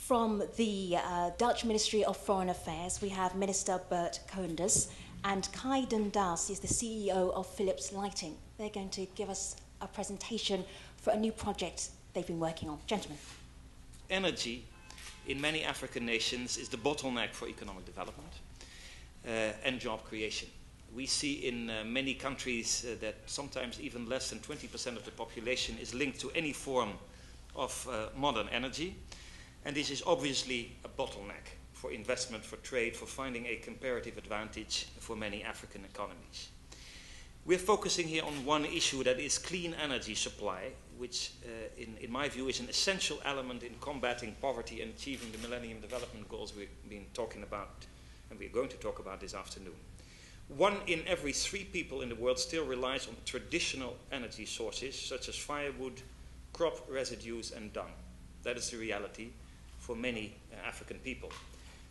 From the Dutch Ministry of Foreign Affairs, we have Minister Bert Koenders, and Daas is the CEO of Philips Lighting. They're going to give us a presentation for a new project they've been working on. Gentlemen. Energy in many African nations is the bottleneck for economic development and job creation. We see in many countries that sometimes even less than 20% of the population is linked to any form of modern energy. And this is obviously a bottleneck for investment, for trade, for finding a comparative advantage for many African economies. We're focusing here on one issue, that is clean energy supply, which in my view is an essential element in combating poverty and achieving the Millennium Development Goals we've been talking about, and we're going to talk about this afternoon. 1 in every 3 people in the world still relies on traditional energy sources, such as firewood, crop residues, and dung. That is the reality for many African people.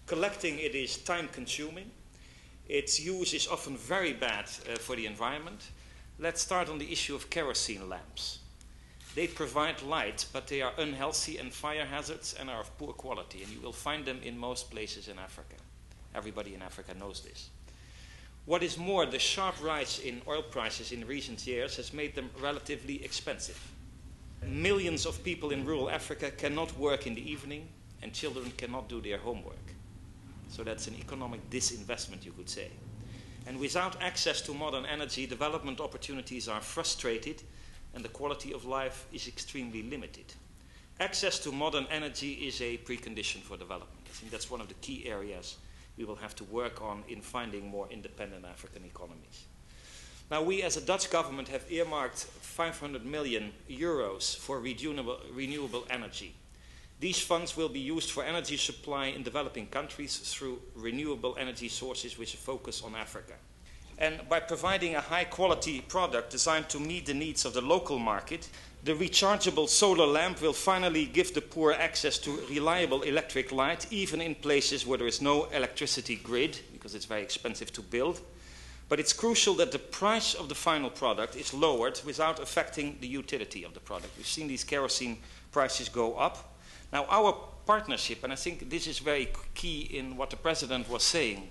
Collecting it is time-consuming. Its use is often very bad for the environment. Let's start on the issue of kerosene lamps. They provide light, but they are unhealthy and fire hazards and are of poor quality, and you will find them in most places in Africa. Everybody in Africa knows this. What is more, the sharp rise in oil prices in recent years has made them relatively expensive. Millions of people in rural Africa cannot work in the evening, and children cannot do their homework. So that's an economic disinvestment, you could say. And without access to modern energy, development opportunities are frustrated and the quality of life is extremely limited. Access to modern energy is a precondition for development. I think that's one of the key areas we will have to work on in finding more independent African economies. Now, we as a Dutch government have earmarked 500 million euros for renewable energy. These funds will be used for energy supply in developing countries through renewable energy sources with a focus on Africa. And by providing a high-quality product designed to meet the needs of the local market, the rechargeable solar lamp will finally give the poor access to reliable electric light, even in places where there is no electricity grid, because it's very expensive to build. But it's crucial that the price of the final product is lowered without affecting the utility of the product. We've seen these kerosene prices go up. Now, our partnership, and I think this is very key in what the President was saying,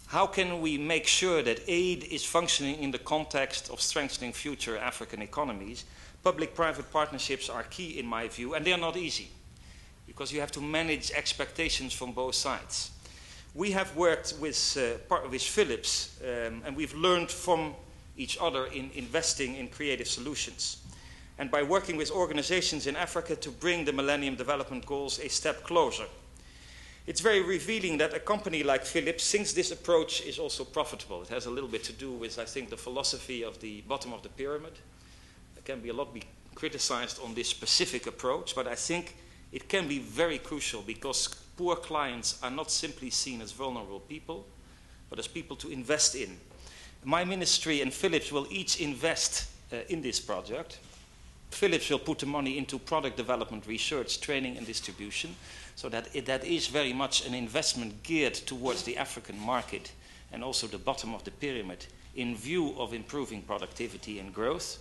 how can we make sure that aid is functioning in the context of strengthening future African economies? Public-private partnerships are key in my view, and they are not easy, because you have to manage expectations from both sides. We have worked with Philips, and we've learned from each other in investing in creative solutions, and by working with organizations in Africa to bring the Millennium Development Goals a step closer. It's very revealing that a company like Philips thinks this approach is also profitable. It has a little bit to do with, I think, the philosophy of the bottom of the pyramid. There can be a lot criticized on this specific approach, but I think it can be very crucial because poor clients are not simply seen as vulnerable people, but as people to invest in. My ministry and Philips will each invest in this project. Philips will put the money into product development, research, training and distribution, so that that is very much an investment geared towards the African market and also the bottom of the pyramid in view of improving productivity and growth.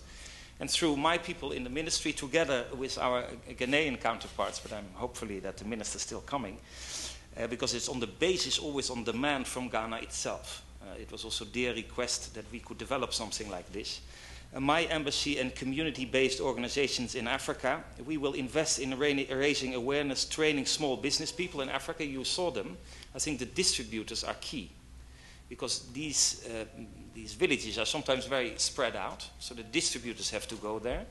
And through my people in the ministry, together with our Ghanaian counterparts, but I'm hopefully that the minister's still coming, because it's on the basis, always on demand from Ghana itself. It was also their request that we could develop something like this. My embassy and community-based organizations in Africa, we will invest in raising awareness, training small business people in Africa. You saw them. I think the distributors are key, because these villages are sometimes very spread out, so the distributors have to go there.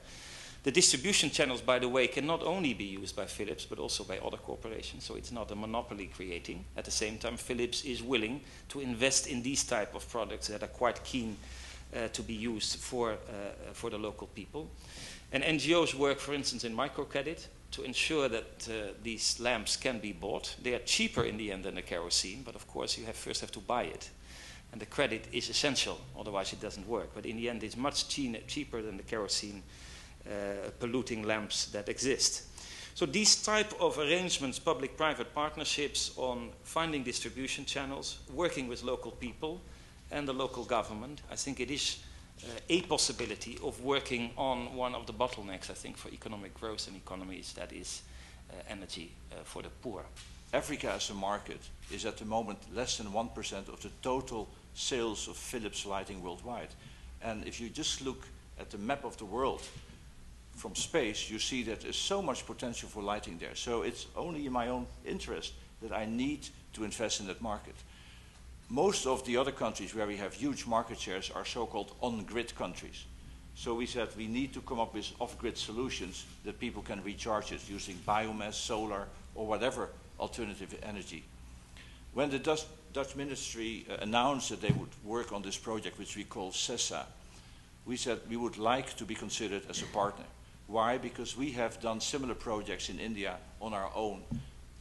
The distribution channels, by the way, can not only be used by Philips, but also by other corporations, so it's not a monopoly creating. At the same time, Philips is willing to invest in these type of products that are quite keen to be used for the local people. And NGOs work, for instance, in microcredit to ensure that these lamps can be bought. They are cheaper in the end than the kerosene, but of course you first have to buy it. And the credit is essential, otherwise it doesn't work. But in the end it's much cheaper than the kerosene polluting lamps that exist. So these type of arrangements, public-private partnerships on finding distribution channels, working with local people, and the local government, I think it is a possibility of working on one of the bottlenecks, I think, for economic growth in economies, that is energy for the poor. Africa as a market is at the moment less than 1% of the total sales of Philips lighting worldwide. And if you just look at the map of the world from space, you see that there's so much potential for lighting there. So it's only in my own interest that I need to invest in that market. Most of the other countries where we have huge market shares are so-called on-grid countries. So we said we need to come up with off-grid solutions that people can recharge it using biomass, solar, or whatever alternative energy. When the Dutch ministry announced that they would work on this project, which we call SESA, we said we would like to be considered as a partner. Why? Because we have done similar projects in India on our own.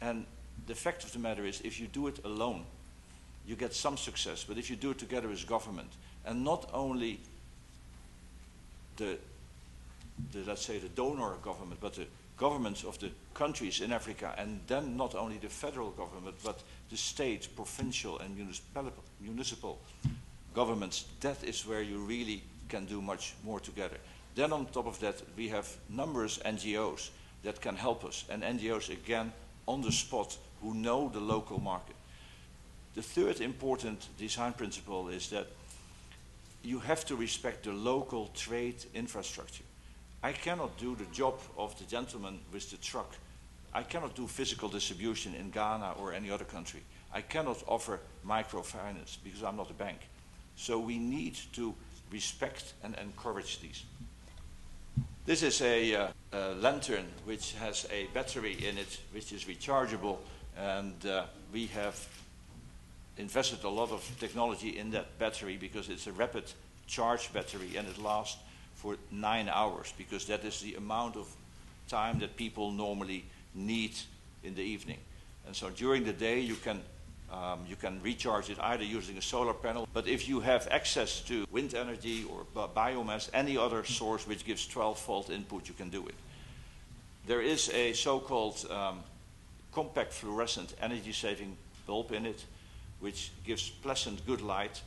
And the fact of the matter is, if you do it alone, you get some success. But if you do it together as government, and not only let's say the donor government, but the governments of the countries in Africa, and then not only the federal government, but the state, provincial, and municipal governments, that is where you really can do much more together. Then on top of that, we have numerous NGOs that can help us, and NGOs, again, on the spot, who know the local market. The third important design principle is that you have to respect the local trade infrastructure. I cannot do the job of the gentleman with the truck. I cannot do physical distribution in Ghana or any other country. I cannot offer microfinance because I'm not a bank. So we need to respect and encourage these. This is a lantern which has a battery in it which is rechargeable, and we have invested a lot of technology in that battery because it's a rapid charge battery and it lasts for 9 hours, because that is the amount of time that people normally need in the evening. And so during the day you can recharge it either using a solar panel, but if you have access to wind energy or biomass, any other source which gives 12-volt input, you can do it. There is a so-called compact fluorescent energy-saving bulb in it, which gives pleasant, good light.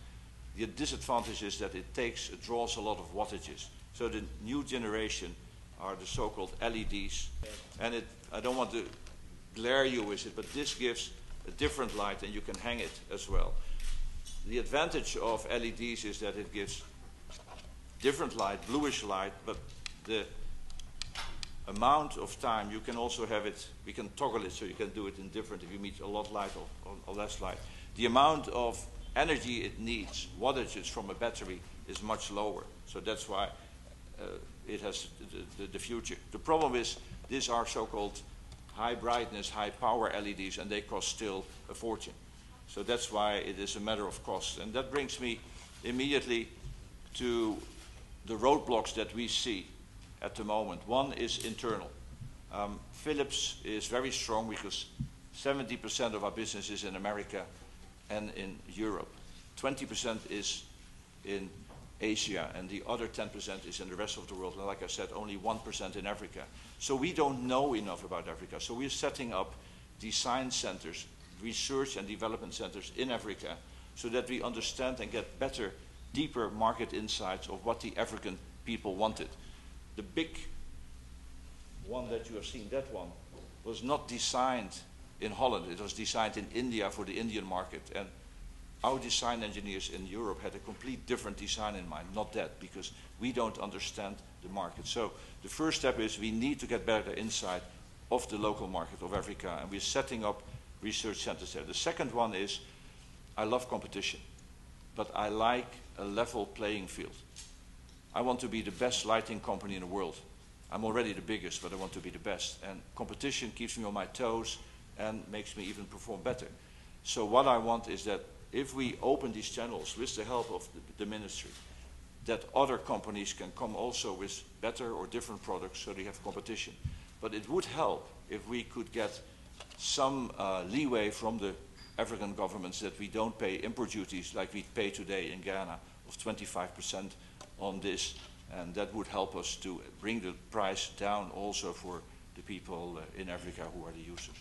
The disadvantage is that it draws a lot of wattages. So the new generation are the so-called LEDs. And I don't want to glare you with it, but this gives a different light and you can hang it as well. The advantage of LEDs is that it gives different light, bluish light, but the amount of time you can also have it, we can toggle it so you can do it in different, if you need a lot light or less light. The amount of energy it needs, wattages from a battery, is much lower. So that's why it has the future. The problem is these are so-called high brightness, high power LEDs, and they cost still a fortune. So that's why it is a matter of cost. And that brings me immediately to the roadblocks that we see at the moment. One is internal. Philips is very strong because 70% of our business is in America and in Europe. 20% is in Asia, and the other 10% is in the rest of the world. And like I said, only 1% in Africa. So we don't know enough about Africa. So we're setting up design centers, research and development centers in Africa, so that we understand and get better, deeper market insights of what the African people wanted. The big one that you have seen, that one, was not designed in Holland. It was designed in India for the Indian market. And our design engineers in Europe had a complete different design in mind, not that, because we don't understand the market. So the first step is we need to get better insight of the local market of Africa, and we're setting up research centers there. The second one is, I love competition, but I like a level playing field. I want to be the best lighting company in the world. I'm already the biggest, but I want to be the best. And competition keeps me on my toes and makes me even perform better. So what I want is that if we open these channels with the help of the ministry, that other companies can come also with better or different products so they have competition. But it would help if we could get some leeway from the African governments that we don't pay import duties like we pay today in Ghana of 25% on this. And that would help us to bring the price down also for the people in Africa who are the users.